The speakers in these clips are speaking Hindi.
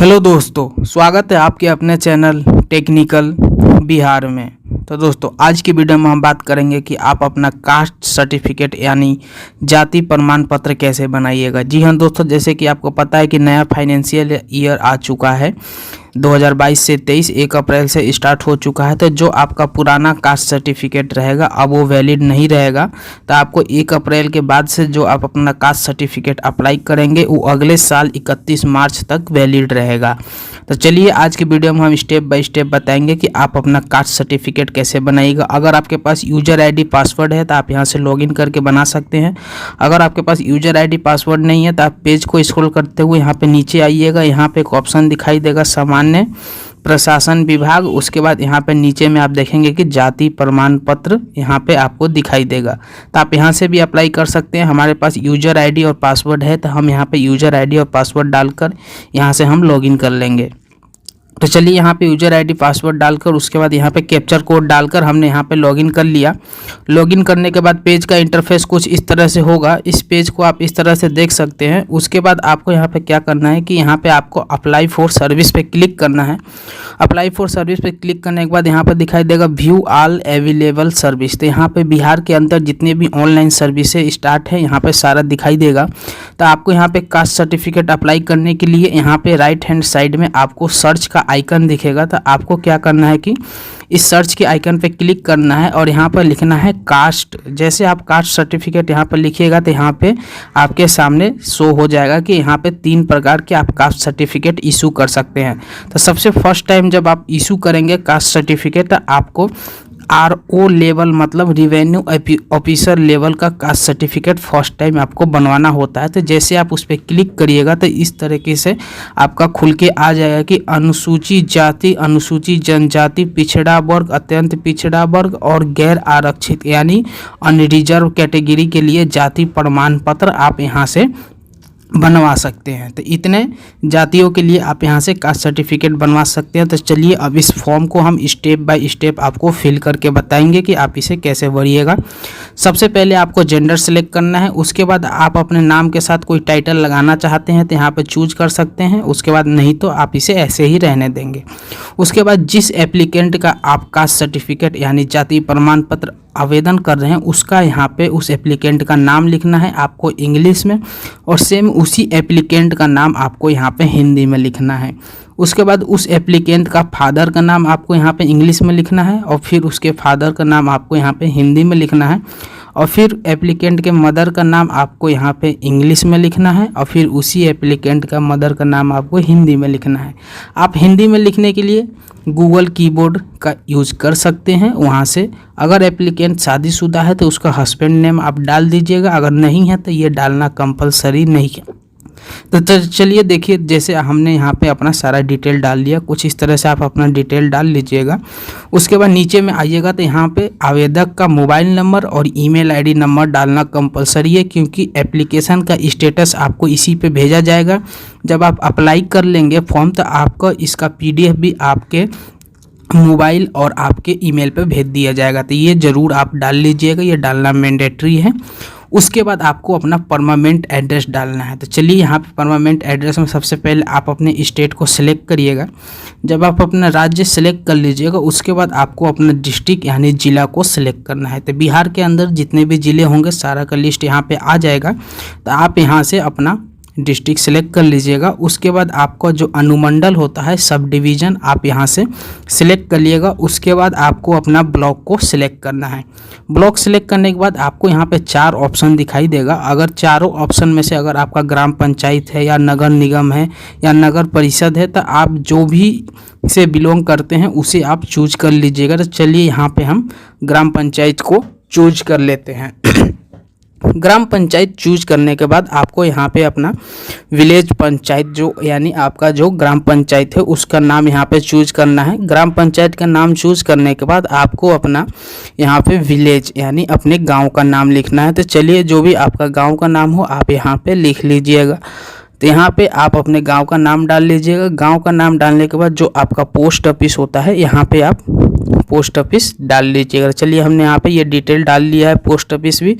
हेलो दोस्तों, स्वागत है आपके अपने चैनल टेक्निकल बिहार में। तो दोस्तों, आज की वीडियो में हम बात करेंगे कि आप अपना कास्ट सर्टिफिकेट यानी जाति प्रमाण पत्र कैसे बनाइएगा। जी हाँ दोस्तों, जैसे कि आपको पता है कि नया फाइनेंशियल ईयर आ चुका है 2022 से 23 1 अप्रैल से स्टार्ट हो चुका है। तो जो आपका पुराना कास्ट सर्टिफिकेट रहेगा अब वो वैलिड नहीं रहेगा। तो आपको 1 अप्रैल के बाद से जो आप अपना कास्ट सर्टिफिकेट अप्लाई करेंगे वो अगले साल 31 मार्च तक वैलिड रहेगा। तो चलिए आज की वीडियो में हम स्टेप बाय स्टेप बताएंगे कि आप अपना कास्ट सर्टिफिकेट कैसे बनाइएगा। अगर आपके पास यूजर आईडी पासवर्ड है तो आप यहां से लॉगिन करके बना सकते हैं। अगर आपके पास यूजर आईडी पासवर्ड नहीं है तो आप पेज को स्क्रॉल करते हुए यहाँ पे नीचे आइएगा। यहाँ पे एक ऑप्शन दिखाई देगा सामान्य प्रशासन विभाग। उसके बाद यहाँ पे नीचे में आप देखेंगे कि जाति प्रमाण पत्र यहाँ पे आपको दिखाई देगा। तो आप यहाँ से भी अप्लाई कर सकते हैं। हमारे पास यूजर आईडी और पासवर्ड है तो हम यहाँ पे यूजर आईडी और पासवर्ड डालकर यहाँ से हम लॉगिन कर लेंगे। तो चलिए यहाँ पे यूजर आईडी पासवर्ड डालकर उसके बाद यहाँ पे कैप्चर कोड डालकर हमने यहाँ पे लॉगिन कर लिया। लॉगिन करने के बाद पेज का इंटरफेस कुछ इस तरह से होगा। इस पेज को आप इस तरह से देख सकते हैं। उसके बाद आपको यहाँ पे क्या करना है कि यहाँ पे आपको अप्लाई फॉर सर्विस पे क्लिक करना है। अप्लाई फॉर सर्विस पे क्लिक करने के बाद यहाँ पर दिखाई देगा व्यू ऑल अवेलेबल सर्विस। तो यहाँ पे बिहार के अंदर जितने भी ऑनलाइन सर्विसेज स्टार्ट है यहाँ पे सारा दिखाई देगा। तो आपको यहाँ पे कास्ट सर्टिफिकेट अप्लाई करने के लिए यहाँ पे राइट हैंड साइड में आपको सर्च का आइकन दिखेगा। तो आपको क्या करना है कि इस सर्च के आइकन पे क्लिक करना है और यहाँ पर लिखना है कास्ट। जैसे आप कास्ट सर्टिफिकेट यहाँ पर लिखिएगा तो यहाँ पे आपके सामने शो हो जाएगा कि यहाँ पे 3 प्रकार के आप कास्ट सर्टिफिकेट इशू कर सकते हैं। तो सबसे फर्स्ट टाइम जब आप इशू करेंगे कास्ट सर्टिफिकेट तो आपको RO लेवल मतलब रिवेन्यू ऑफिसर लेवल का कास्ट सर्टिफिकेट फर्स्ट टाइम आपको बनवाना होता है। तो जैसे आप उस पर क्लिक करिएगा तो इस तरीके से आपका खुल के आ जाएगा कि अनुसूचित जाति, अनुसूचित जनजाति, पिछड़ा वर्ग, अत्यंत पिछड़ा वर्ग और गैर आरक्षित यानी अनरिजर्व कैटेगरी के लिए जाति प्रमाण पत्र आप यहाँ से बनवा सकते हैं। तो इतने जातियों के लिए आप यहाँ से कास्ट सर्टिफिकेट बनवा सकते हैं। तो चलिए अब इस फॉर्म को हम स्टेप बाय स्टेप आपको फिल करके बताएंगे कि आप इसे कैसे भरिएगा। सबसे पहले आपको जेंडर सेलेक्ट करना है। उसके बाद आप अपने नाम के साथ कोई टाइटल लगाना चाहते हैं तो यहाँ पे चूज कर सकते हैं। उसके बाद नहीं तो आप इसे ऐसे ही रहने देंगे। उसके बाद जिस एप्लीकेंट का आप कास्ट सर्टिफिकेट यानी जाति प्रमाण पत्र आवेदन कर रहे हैं उसका यहाँ पे उस एप्लीकेंट का नाम लिखना है आपको इंग्लिश में और सेम उसी एप्लीकेंट का नाम आपको यहाँ पे हिंदी में लिखना है। उसके बाद उस एप्लीकेंट का फादर का नाम आपको यहाँ पे इंग्लिश में लिखना है और फिर उसके फादर का नाम आपको यहाँ पे हिंदी में लिखना है और फिर एप्लीकेंट के मदर का नाम आपको यहाँ पे इंग्लिश में लिखना है और फिर उसी एप्लीकेंट का मदर का नाम आपको हिंदी में लिखना है। आप हिंदी में लिखने के लिए गूगल कीबोर्ड का यूज़ कर सकते हैं वहाँ से। अगर एप्लीकेंट शादीशुदा है तो उसका हस्बैंड नेम आप डाल दीजिएगा, अगर नहीं है तो ये डालना कंपलसरी नहीं है। तो चलिए देखिए, जैसे हमने यहाँ पे अपना सारा डिटेल डाल लिया, कुछ इस तरह से आप अपना डिटेल डाल लीजिएगा। उसके बाद नीचे में आइएगा तो यहाँ पे आवेदक का मोबाइल नंबर और ईमेल आईडी नंबर डालना कंपलसरी है क्योंकि एप्लीकेशन का स्टेटस आपको इसी पे भेजा जाएगा। जब आप अप्लाई कर लेंगे फॉर्म तो आपको इसका PDF भी आपके मोबाइल और आपके ईमेल पे भेज दिया जाएगा। तो ये ज़रूर आप डाल लीजिएगा, ये डालना मैंडेटरी है। उसके बाद आपको अपना परमानेंट एड्रेस डालना है। तो चलिए यहाँ पे परमानेंट एड्रेस में सबसे पहले आप अपने स्टेट को सिलेक्ट करिएगा। जब आप अपना राज्य सेलेक्ट कर लीजिएगा उसके बाद आपको अपना डिस्ट्रिक्ट यानी ज़िला को सिलेक्ट करना है। तो बिहार के अंदर जितने भी ज़िले होंगे सारा का लिस्ट यहाँ पे आ जाएगा। तो आप यहाँ से अपना डिस्ट्रिक्ट सेलेक्ट कर लीजिएगा। उसके बाद आपका जो अनुमंडल होता है सब डिवीज़न आप यहाँ से सिलेक्ट कर लीजिएगा। उसके बाद आपको अपना ब्लॉक को सिलेक्ट करना है। ब्लॉक सिलेक्ट करने के बाद आपको यहाँ पे 4 ऑप्शन दिखाई देगा। अगर चारों ऑप्शन में से अगर आपका ग्राम पंचायत है या नगर निगम है या नगर परिषद है तो आप जो भी से बिलोंग करते हैं उसे आप चूज कर लीजिएगा। तो चलिए यहाँ पे हम ग्राम पंचायत को चूज कर लेते हैं। ग्राम पंचायत चूज करने के बाद आपको यहाँ पे अपना विलेज पंचायत जो यानी आपका जो ग्राम पंचायत है उसका नाम यहाँ पे चूज करना है। ग्राम पंचायत का नाम चूज करने के बाद आपको अपना यहाँ पे विलेज यानी अपने गांव का नाम लिखना है। तो चलिए जो भी आपका गांव का नाम हो आप यहाँ पे लिख लीजिएगा। तो यहाँ पे आप अपने गांव का नाम डाल लीजिएगा। गांव का नाम डालने के बाद जो आपका पोस्ट ऑफिस होता है यहाँ पे आप पोस्ट ऑफिस डाल लीजिएगा। चलिए हमने यहाँ पे ये डिटेल डाल लिया है, पोस्ट ऑफिस भी।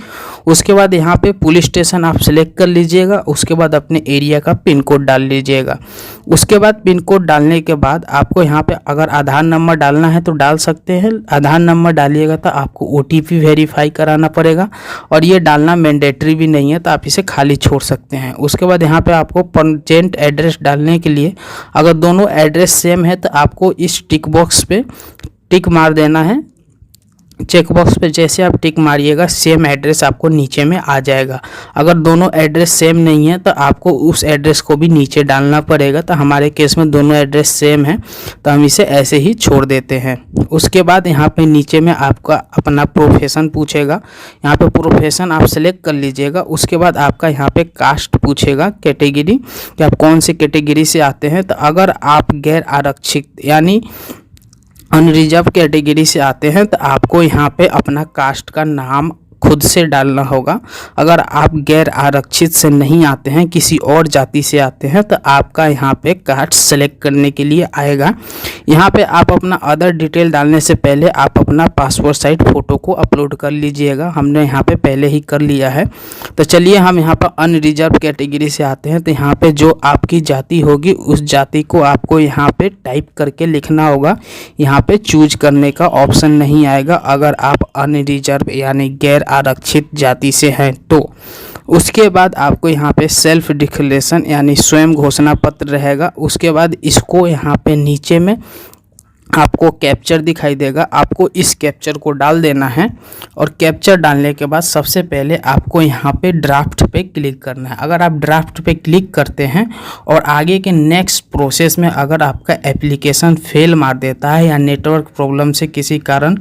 उसके बाद यहाँ पे पुलिस स्टेशन आप सेलेक्ट कर लीजिएगा। उसके बाद अपने एरिया का पिन कोड डाल लीजिएगा। उसके बाद पिन कोड डालने के बाद आपको यहाँ पे अगर आधार नंबर डालना है तो डाल सकते हैं। आधार नंबर डालिएगा तो आपको OTP वेरीफाई कराना पड़ेगा और ये डालना मैंडेटरी भी नहीं है, तो आप इसे खाली छोड़ सकते हैं। उसके बाद यहाँ पे आपको परजेंट एड्रेस डालने के लिए अगर दोनों एड्रेस सेम है तो आपको इस टिक बॉक्स पे टिक मार देना है। चेक बॉक्स पे जैसे आप टिक मारिएगा सेम एड्रेस आपको नीचे में आ जाएगा। अगर दोनों एड्रेस सेम नहीं है तो आपको उस एड्रेस को भी नीचे डालना पड़ेगा। तो हमारे केस में दोनों एड्रेस सेम है तो हम इसे ऐसे ही छोड़ देते हैं। उसके बाद यहाँ पे नीचे में आपका अपना प्रोफेशन पूछेगा, यहाँ पे प्रोफेशन आप सेलेक्ट कर लीजिएगा। उसके बाद आपका यहाँ पे कास्ट पूछेगा, कैटेगरी, कि आप कौन सी कैटेगरी से आते हैं। तो अगर आप गैर आरक्षित यानी अनरिजर्व कैटेगरी से आते हैं तो आपको यहाँ पे अपना कास्ट का नाम खुद से डालना होगा। अगर आप गैर आरक्षित से नहीं आते हैं, किसी और जाति से आते हैं, तो आपका यहाँ पे कास्ट सेलेक्ट करने के लिए आएगा। यहाँ पे आप अपना अदर डिटेल डालने से पहले आप अपना पासपोर्ट साइज फ़ोटो को अपलोड कर लीजिएगा। हमने यहाँ पे पहले ही कर लिया है। तो चलिए हम यहाँ पर अनरिजर्व कैटेगरी से आते हैं। तो यहाँ पे जो आपकी जाति होगी उस जाति को आपको यहाँ पे टाइप करके लिखना होगा। यहाँ पे चूज करने का ऑप्शन नहीं आएगा अगर आप अनरिजर्व यानी गैर आरक्षित जाति से हैं तो। उसके बाद आपको यहाँ पे सेल्फ डिक्लेरेशन यानी स्वयं घोषणा पत्र रहेगा। उसके बाद इसको यहाँ पे नीचे में आपको कैप्चर दिखाई देगा, आपको इस कैप्चर को डाल देना है। और कैप्चर डालने के बाद सबसे पहले आपको यहाँ पे ड्राफ्ट पे क्लिक करना है। अगर आप ड्राफ्ट पे क्लिक करते हैं और आगे के नेक्स्ट प्रोसेस में अगर आपका एप्लीकेशन फेल मार देता है या नेटवर्क प्रॉब्लम से किसी कारण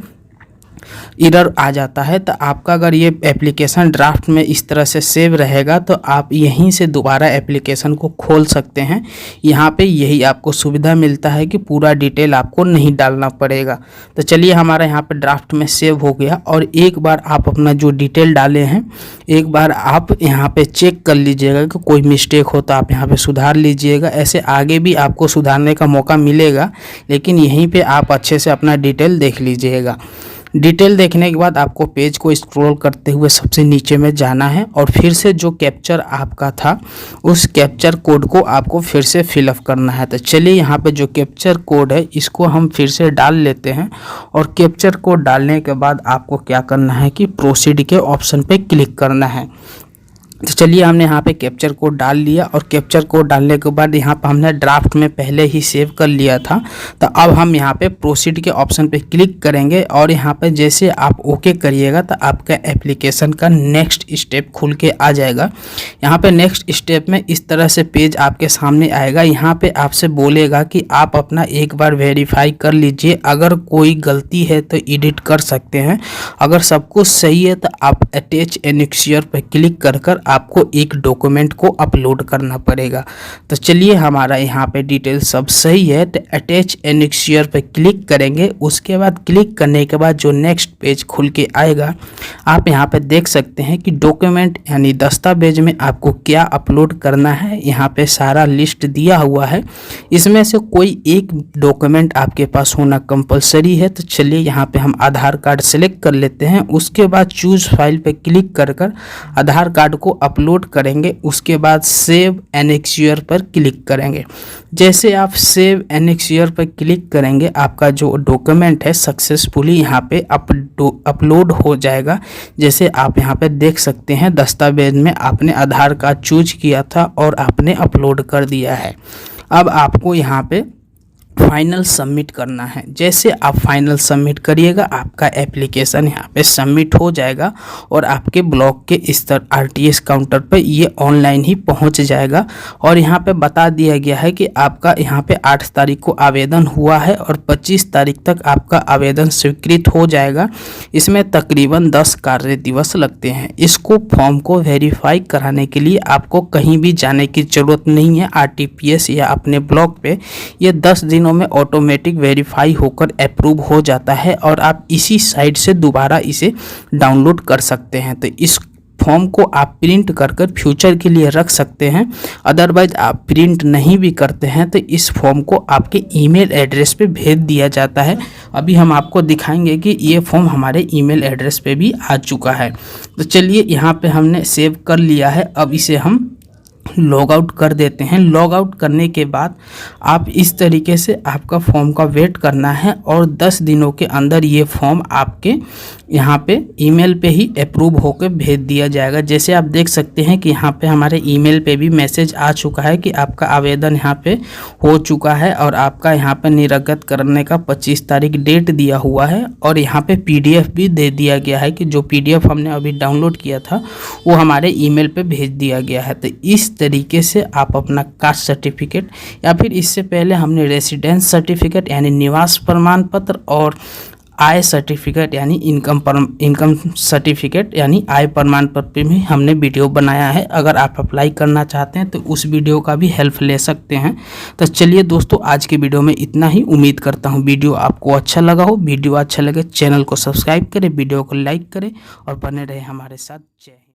एरर आ जाता है तो आपका अगर ये एप्लीकेशन ड्राफ्ट में इस तरह से सेव रहेगा तो आप यहीं से दोबारा एप्लीकेशन को खोल सकते हैं। यहाँ पे यही आपको सुविधा मिलता है कि पूरा डिटेल आपको नहीं डालना पड़ेगा। तो चलिए हमारा यहाँ पे ड्राफ्ट में सेव हो गया। और एक बार आप अपना जो डिटेल डाले हैं एक बार आप यहाँ पे चेक कर लीजिएगा कि कोई मिस्टेक हो तो आप यहाँ पे सुधार लीजिएगा। ऐसे आगे भी आपको सुधारने का मौका मिलेगा, लेकिन यहीं पे आप अच्छे से अपना डिटेल देख लीजिएगा। डिटेल देखने के बाद आपको पेज को स्क्रॉल करते हुए सबसे नीचे में जाना है और फिर से जो कैप्चर आपका था उस कैप्चर कोड को आपको फिर से फिलअप करना है। तो चलिए यहाँ पे जो कैप्चर कोड है इसको हम फिर से डाल लेते हैं। और कैप्चर कोड डालने के बाद आपको क्या करना है कि प्रोसीड के ऑप्शन पे क्लिक करना है। तो चलिए हमने यहाँ पे कैप्चर कोड डाल लिया और कैप्चर कोड डालने के बाद यहाँ पे हमने ड्राफ्ट में पहले ही सेव कर लिया था। तो अब हम यहाँ पे प्रोसीड के ऑप्शन पे क्लिक करेंगे और यहाँ पे जैसे आप ओके करिएगा तो आपका एप्लीकेशन का नेक्स्ट स्टेप खुल के आ जाएगा। यहाँ पे नेक्स्ट स्टेप में इस तरह से पेज आपके सामने आएगा। यहाँ पे आपसे बोलेगा कि आप अपना एक बार वेरीफाई कर लीजिए, अगर कोई गलती है तो एडिट कर सकते हैं, अगर सब कुछ सही है तो आप अटैच एनेक्सियर पर क्लिक कर आपको एक डॉक्यूमेंट को अपलोड करना पड़ेगा। तो चलिए हमारा यहाँ पे डिटेल सब सही है तो अटैच एनेक्सियर पे क्लिक करेंगे। उसके बाद क्लिक करने के बाद जो नेक्स्ट पेज खुल के आएगा आप यहाँ पे देख सकते हैं कि डॉक्यूमेंट यानी दस्तावेज में आपको क्या अपलोड करना है। यहाँ पे सारा लिस्ट दिया हुआ है, इसमें से कोई एक डॉक्यूमेंट आपके पास होना कंपलसरी है। तो चलिए यहाँ पे हम आधार कार्ड सेलेक्ट कर लेते हैं। उसके बाद चूज फाइल पे क्लिक कर आधार कार्ड को अपलोड करेंगे। उसके बाद सेव एनेक्सियर पर क्लिक करेंगे। जैसे आप सेव एनेक्सियर पर क्लिक करेंगे आपका जो डॉक्यूमेंट है सक्सेसफुली यहाँ पे अपलोड हो जाएगा। जैसे आप यहाँ पे देख सकते हैं दस्तावेज में आपने आधार कार्ड चूज किया था और आपने अपलोड कर दिया है। अब आपको यहाँ पे फाइनल सबमिट करना है। जैसे आप फाइनल सबमिट करिएगा आपका एप्लीकेशन यहाँ पे सबमिट हो जाएगा और आपके ब्लॉक के स्तर RTS काउंटर पे ये ऑनलाइन ही पहुँच जाएगा। और यहाँ पे बता दिया गया है कि आपका यहाँ पे 8 तारीख को आवेदन हुआ है और 25 तारीख तक आपका आवेदन स्वीकृत हो जाएगा। इसमें तकरीबन 10 कार्य दिवस लगते हैं। इसको फॉर्म को वेरीफाई कराने के लिए आपको कहीं भी जाने की ज़रूरत नहीं है। RTPS या अपने ब्लॉक पे ये 10 दिनों में ऑटोमेटिक वेरीफाई होकर अप्रूव हो जाता है और आप इसी साइट से दोबारा इसे डाउनलोड कर सकते हैं। तो इस फॉर्म को आप प्रिंट कर कर फ्यूचर के लिए रख सकते हैं। अदरवाइज आप प्रिंट नहीं भी करते हैं तो इस फॉर्म को आपके ईमेल एड्रेस पे भेज दिया जाता है। अभी हम आपको दिखाएंगे कि ये फॉर्म हमारे ईमेल एड्रेस पे भी आ चुका है। तो चलिए यहाँ पे हमने सेव कर लिया है। अब इसे हम लॉग आउट कर देते हैं। लॉग आउट करने के बाद आप इस तरीके से आपका फॉर्म का वेट करना है और 10 दिनों के अंदर ये फॉर्म आपके यहाँ पे ईमेल पे ही अप्रूव होकर भेज दिया जाएगा। जैसे आप देख सकते हैं कि यहाँ पे हमारे ईमेल पे भी मैसेज आ चुका है कि आपका आवेदन यहाँ पे हो चुका है और आपका यहाँ पे निरगत करने का 25 तारीख डेट दिया हुआ है और यहाँ पे PDF भी दे दिया गया है कि जो PDF हमने अभी डाउनलोड किया था वो हमारे ईमेल पे भेज दिया गया है। तो इस तरीके से आप अपना कास्ट सर्टिफिकेट या फिर इससे पहले हमने रेसिडेंस सर्टिफिकेट यानी निवास प्रमाण पत्र और आय सर्टिफिकेट यानी इनकम सर्टिफिकेट यानी आय प्रमाण पत्र पे भी हमने वीडियो बनाया है। अगर आप अप्लाई करना चाहते हैं तो उस वीडियो का भी हेल्प ले सकते हैं। तो चलिए दोस्तों, आज के वीडियो में इतना ही। उम्मीद करता हूँ वीडियो आपको अच्छा लगा हो। वीडियो अच्छा लगे चैनल को सब्सक्राइब करें, वीडियो को लाइक करें और बने रहे हमारे साथ। जय हिंद।